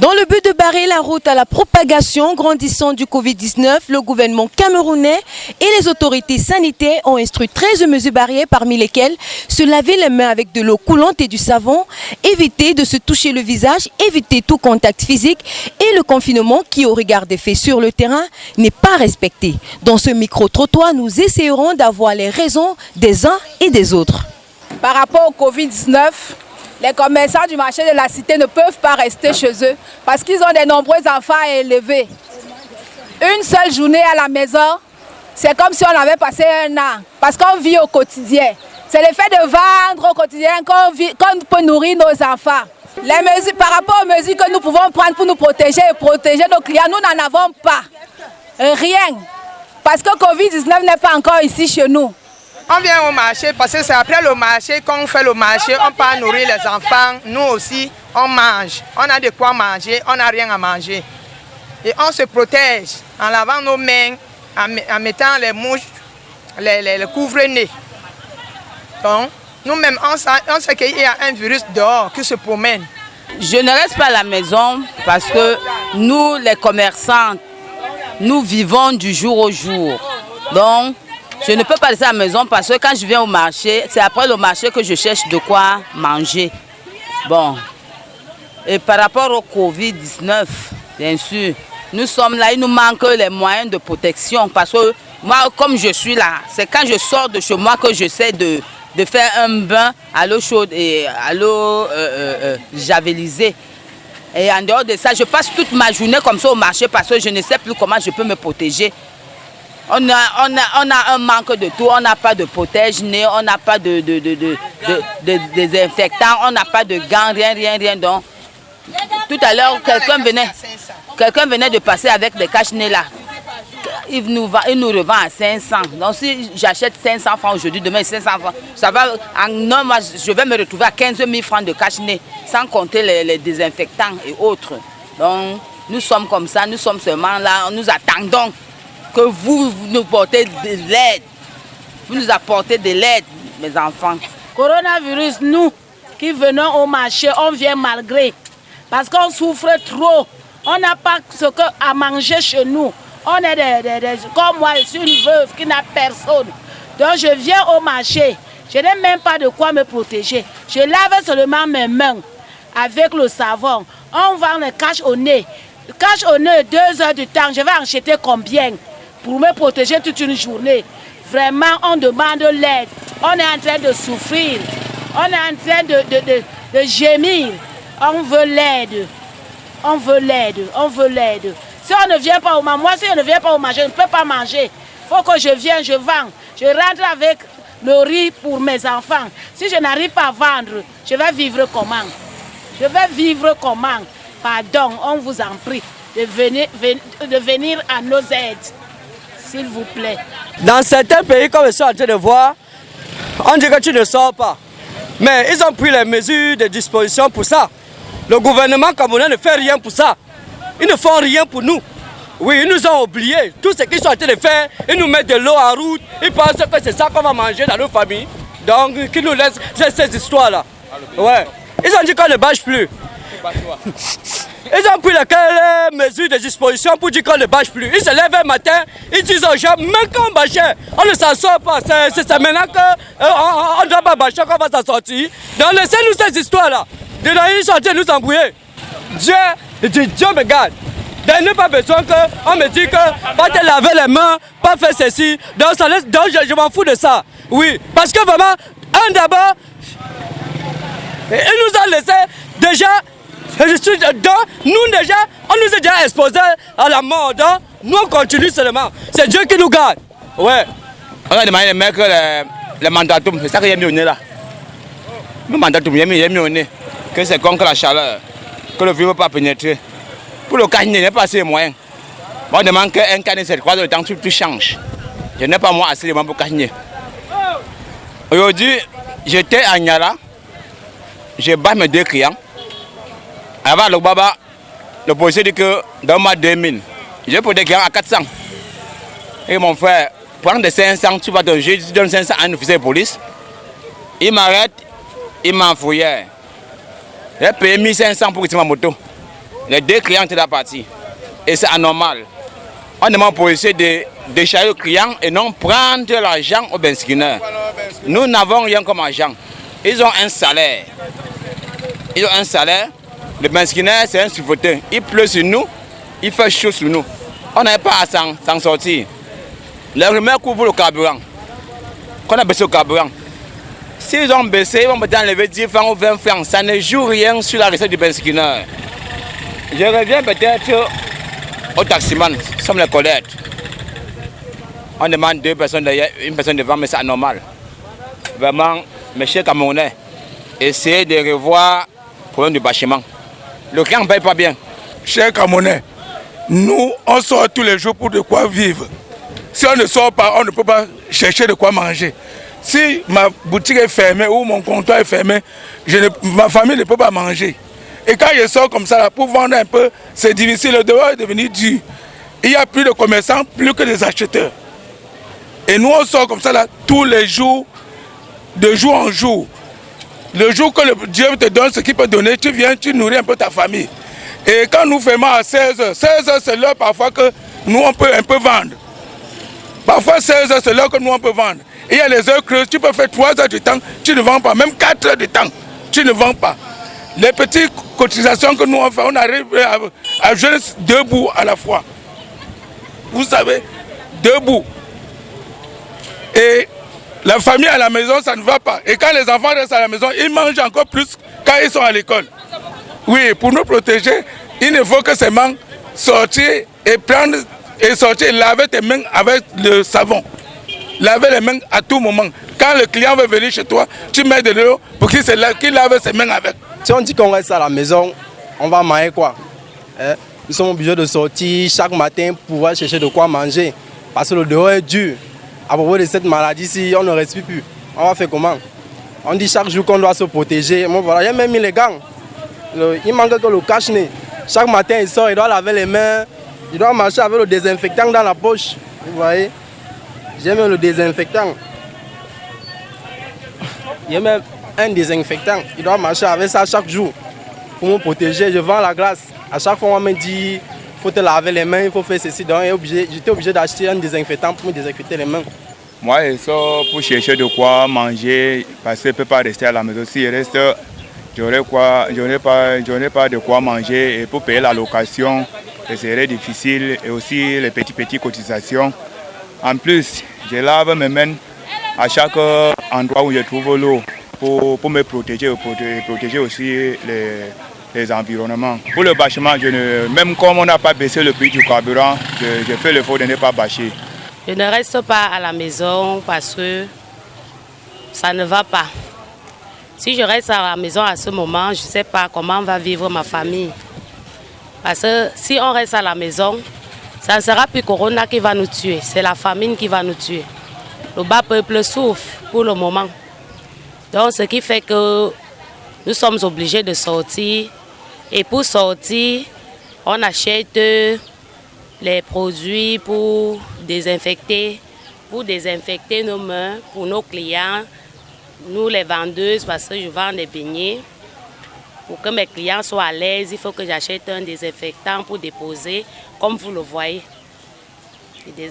Dans le but de barrer la route à la propagation grandissante du Covid-19, le gouvernement camerounais et les autorités sanitaires ont instruit 13 mesures barrières, parmi lesquelles se laver les mains avec de l'eau coulante et du savon, éviter de se toucher le visage, éviter tout contact physique et le confinement qui, au regard des faits sur le terrain, n'est pas respecté. Dans ce micro-trottoir, nous essayerons d'avoir les raisons des uns et des autres. Par rapport au Covid-19, les commerçants du marché de la cité ne peuvent pas rester chez eux parce qu'ils ont de nombreux enfants à élever. Une seule journée à la maison, c'est comme si on avait passé un an parce qu'on vit au quotidien. C'est le fait de vendre au quotidien qu'on peut nourrir nos enfants. Les mesures, par rapport aux mesures que nous pouvons prendre pour nous protéger et protéger nos clients, nous n'en avons pas. Rien. Parce que Covid-19 n'est pas encore ici chez nous. On vient au marché parce que c'est après le marché qu'on fait le marché, on peut nourrir les enfants. Nous aussi, on mange. On a de quoi manger, on n'a rien à manger. Et on se protège en lavant nos mains, en mettant les mouches, les couvre-nez. Donc, nous-mêmes, on sait qu'il y a un virus dehors qui se promène. Je ne reste pas à la maison parce que nous, les commerçants, nous vivons du jour au jour. Donc, je ne peux pas rester à la maison parce que quand je viens au marché, c'est après le marché que je cherche de quoi manger. Bon. Et par rapport au Covid-19, bien sûr, nous sommes là, il nous manque les moyens de protection parce que moi, comme je suis là, c'est quand je sors de chez moi que j'essaie de faire un bain à l'eau chaude et à l'eau javelisée. Et en dehors de ça, je passe toute ma journée comme ça au marché parce que je ne sais plus comment je peux me protéger. On a un manque de tout, on n'a pas de protège-nez, on n'a pas de désinfectant, on n'a pas de gants, rien. Donc, tout à l'heure, quelqu'un venait de passer avec des cache-nez là. Il nous revend à 500. Donc si j'achète 500 francs aujourd'hui, demain 500 francs, ça va, en un mois, je vais me retrouver à 15 000 francs de cache-nez, sans compter les désinfectants et autres. Donc nous sommes comme ça, nous sommes seulement là, nous attendons que vous nous portez de l'aide. Vous nous apportez de l'aide, mes enfants. Coronavirus, nous qui venons au marché, on vient malgré. Parce qu'on souffre trop. On n'a pas ce à manger chez nous. On est comme moi, je suis une veuve qui n'a personne. Donc je viens au marché. Je n'ai même pas de quoi me protéger. Je lave seulement mes mains avec le savon. On va le cache au nez. Cache au nez 2 heures du temps. Je vais en acheter combien pour me protéger toute une journée? Vraiment, on demande l'aide. On est en train de souffrir. On est en train de gémir. On veut l'aide. On veut l'aide. On veut l'aide. Si on ne vient pas au marché, moi si on ne vient pas au marché, je ne peux pas manger. Il faut que je vienne, je vends. Je rentre avec le riz pour mes enfants. Si je n'arrive pas à vendre, je vais vivre comment? Je vais vivre comment? Pardon, on vous en prie de venir à nos aides, s'il vous plaît. Dans certains pays, comme je suis en train de voir, on dit que tu ne sors pas. Mais ils ont pris les mesures de disposition pour ça. Le gouvernement camerounais ne fait rien pour ça. Ils ne font rien pour nous. Oui, ils nous ont oubliés. Tout ce qu'ils sont en train de faire, ils nous mettent de l'eau en route. Ils pensent que c'est ça qu'on va manger dans nos familles. Donc, qu'ils nous laissent ces histoires-là. Ouais. Ils ont dit qu'on ne bâche plus. Ils ont pris les mesures de disposition pour dire qu'on ne bâche plus. Ils se lèvent un matin, ils disent aux gens, même quand on bâchait, on ne s'en sort pas. C'est maintenant qu'on ne doit pas bâcher qu'on va s'en sortir. Donc, laissez-nous ces histoires-là. Ils sont en train de nous embrouiller. Dieu me garde. Je n'ai pas besoin qu'on me dise que pas te laver les mains, pas faire ceci. Donc, je m'en fous de ça. Oui, parce que vraiment, d'abord, il nous a laissé déjà, nous déjà, on nous a déjà exposés à la mort. Donc, nous on continue seulement. C'est Dieu qui nous garde. Ouais. On a demandé les mecs le mandatum, c'est ça qu'il y a mis au nez là. Le mandatum, il y a mis au nez. Que c'est contre la chaleur, que le virus ne peut pas pénétrer. Pour le cache-nez, il n'y a pas assez de moyens. On demande qu'un cache-nez, c'est quoi le temps que tout change. Je n'ai pas moi assez de moyens pour cache-nez. Aujourd'hui, j'étais à Niara, j'ai battu mes 2 clients. Avant le baba, le policier dit que dans le mois 2000, j'ai pris des clients à 400. Et mon frère, prends des 500, tu vas te juger, tu donnes 500 à un officier de police. Il m'arrête, il m'a fouillé. J'ai payé 1500 pour quitter ma moto. Les 2 clients étaient partis. Et c'est anormal. On demande au policier de décharger le client et non prendre l'argent au benzineur. Nous n'avons rien comme argent. Ils ont un salaire. Le benzineur, c'est un survoteur. Il pleut sur nous, il fait chaud sur nous. On n'avait pas à s'en sortir. Les rumeurs couvrent le carburant. Qu'on a baissé le carburant. S'ils ont baissé, ils vont peut-être enlever 10 francs ou 20 francs. Ça ne joue rien sur la recette du benzineur. Je reviens peut-être au taximan, nous sommes les collègues. On demande 2 personnes derrière, 1 personne devant, mais c'est anormal. Vraiment, mes chers Camerounais, essayez de revoir le problème du bâtiment. Le client ne paye pas bien. Chers Camerounais, nous, on sort tous les jours pour de quoi vivre. Si on ne sort pas, on ne peut pas chercher de quoi manger. Si ma boutique est fermée ou mon comptoir est fermé, ma famille ne peut pas manger. Et quand je sors comme ça, là, pour vendre un peu, c'est difficile, le devoir est devenu dur. Il y a plus de commerçants, plus que des acheteurs. Et nous, on sort comme ça là, tous les jours, de jour en jour. Le jour que Dieu te donne ce qu'il peut donner, tu viens, tu nourris un peu ta famille. Et quand nous fermons à 16h, 16h c'est l'heure parfois que nous on peut un peu vendre. Parfois 16h c'est l'heure que nous on peut vendre. Et il y a les heures creuses, tu peux faire 3 heures du temps, tu ne vends pas. Même 4 heures du temps, tu ne vends pas. Les petites cotisations que nous on fait, on arrive à jouer debout à la fois. Vous savez, debout. Et la famille à la maison, ça ne va pas. Et quand les enfants restent à la maison, ils mangent encore plus quand ils sont à l'école. Oui, pour nous protéger, il ne faut que seulement sortir et sortir et laver tes mains avec le savon. Laver les mains à tout moment. Quand le client veut venir chez toi, tu mets de l'eau pour qu'il lave ses mains avec. Si on dit qu'on reste à la maison, on va manger quoi? Nous sommes obligés de sortir chaque matin pour pouvoir chercher de quoi manger. Parce que le dehors est dur. À propos de cette maladie-ci, on ne respire plus. On va faire comment? On dit chaque jour qu'on doit se protéger. Bon, voilà, j'ai même mis les gants. Il manque que le cache-nez. Chaque matin, il sort, il doit laver les mains. Il doit marcher avec le désinfectant dans la poche. Vous voyez? J'ai même le désinfectant. Il y a même un désinfectant. Il doit marcher avec ça chaque jour pour me protéger. Je vends la glace. À chaque fois, on me dit il faut te laver les mains, il faut faire ceci. Donc, j'étais obligé d'acheter un désinfectant pour me désinfecter les mains. Moi, je sors pour chercher de quoi manger parce que je ne peux pas rester à la maison. Si je reste, je n'aurai pas de quoi manger. Et pour payer la location, ce serait difficile. Et aussi les petites cotisations. En plus, je lave mes mains à chaque endroit où je trouve l'eau pour me protéger et protéger aussi les environnements. Pour le bâchement, même comme on n'a pas baissé le prix du carburant, je fais l'effort de ne pas bâcher. Je ne reste pas à la maison parce que ça ne va pas. Si je reste à la maison à ce moment, je ne sais pas comment va vivre ma famille. Parce que si on reste à la maison, ça ne sera plus Corona qui va nous tuer, c'est la famine qui va nous tuer. Le bas peuple souffre pour le moment. Donc ce qui fait que nous sommes obligés de sortir. Et pour sortir, on achète les produits pour désinfecter nos mains, pour nos clients, nous les vendeuses, parce que je vends des beignets. Pour que mes clients soient à l'aise, il faut que j'achète un désinfectant pour déposer, comme vous le voyez.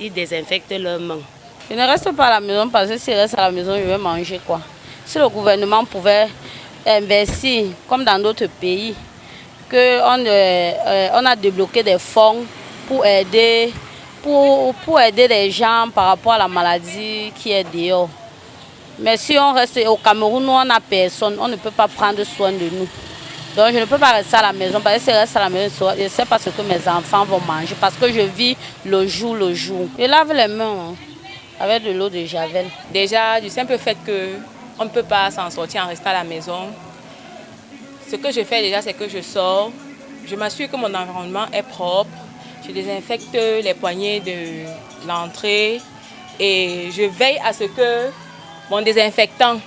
Ils désinfectent leurs mains. Je ne reste pas à la maison parce que si je reste à la maison, je vais manger quoi. Si le gouvernement pouvait investir, comme dans d'autres pays, on a débloqué des fonds pour aider les gens par rapport à la maladie qui est dehors. Mais si on reste au Cameroun, nous, on n'a personne, on ne peut pas prendre soin de nous. Donc je ne peux pas rester à la maison, parce que si je reste à la maison, je ne sais pas ce que mes enfants vont manger, parce que je vis le jour le jour. Je lave les mains avec de l'eau de Javel. Déjà, du simple fait qu'on ne peut pas s'en sortir en restant à la maison, ce que je fais déjà, c'est que je sors, je m'assure que mon environnement est propre, je désinfecte les poignées de l'entrée et je veille à ce que mon désinfectant,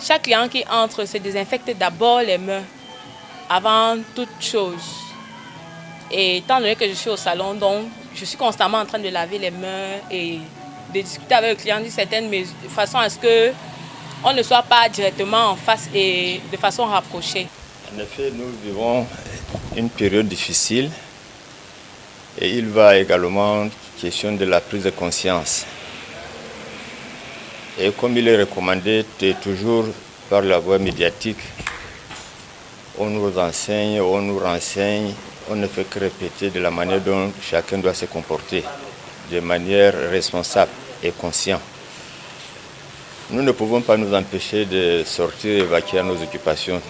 chaque client qui entre se désinfecte d'abord les mains avant toute chose. Et étant donné que je suis au salon, donc je suis constamment en train de laver les mains et de discuter avec le client d'une certaine façon à ce qu'on ne soit pas directement en face et de façon rapprochée. En effet, nous vivons une période difficile et il va également question de la prise de conscience. Et comme il est recommandé toujours par la voie médiatique, on nous enseigne, on nous renseigne, on ne fait que répéter de la manière dont chacun doit se comporter, de manière responsable et consciente. Nous ne pouvons pas nous empêcher de sortir et vaquer à nos occupations.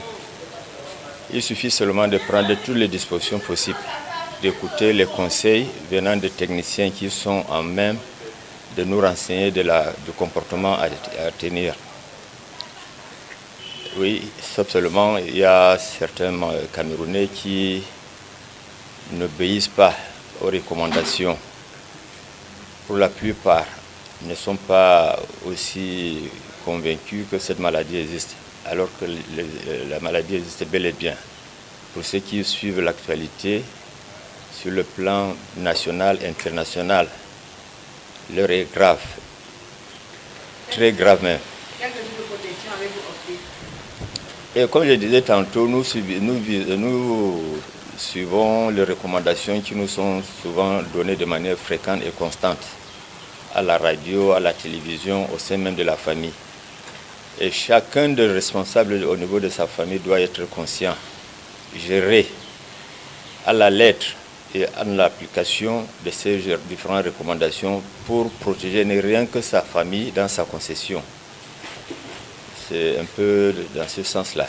Il suffit seulement de prendre toutes les dispositions possibles, d'écouter les conseils venant des techniciens qui sont en même de nous renseigner du comportement à tenir. Oui, sauf seulement, il y a certains Camerounais qui n'obéissent pas aux recommandations. Pour la plupart, ne sont pas aussi convaincus que cette maladie existe, alors que la maladie existe bel et bien. Pour ceux qui suivent l'actualité, sur le plan national et international, l'heure est grave, très grave même. Quelles mesures de protection avez-vous opté? Et comme je disais tantôt, nous suivons les recommandations qui nous sont souvent données de manière fréquente et constante à la radio, à la télévision, au sein même de la famille. Et chacun des responsables au niveau de sa famille doit être conscient, gérer à la lettre et en l'application de ces différentes recommandations pour protéger ne rien que sa famille dans sa concession. C'est un peu dans ce sens-là.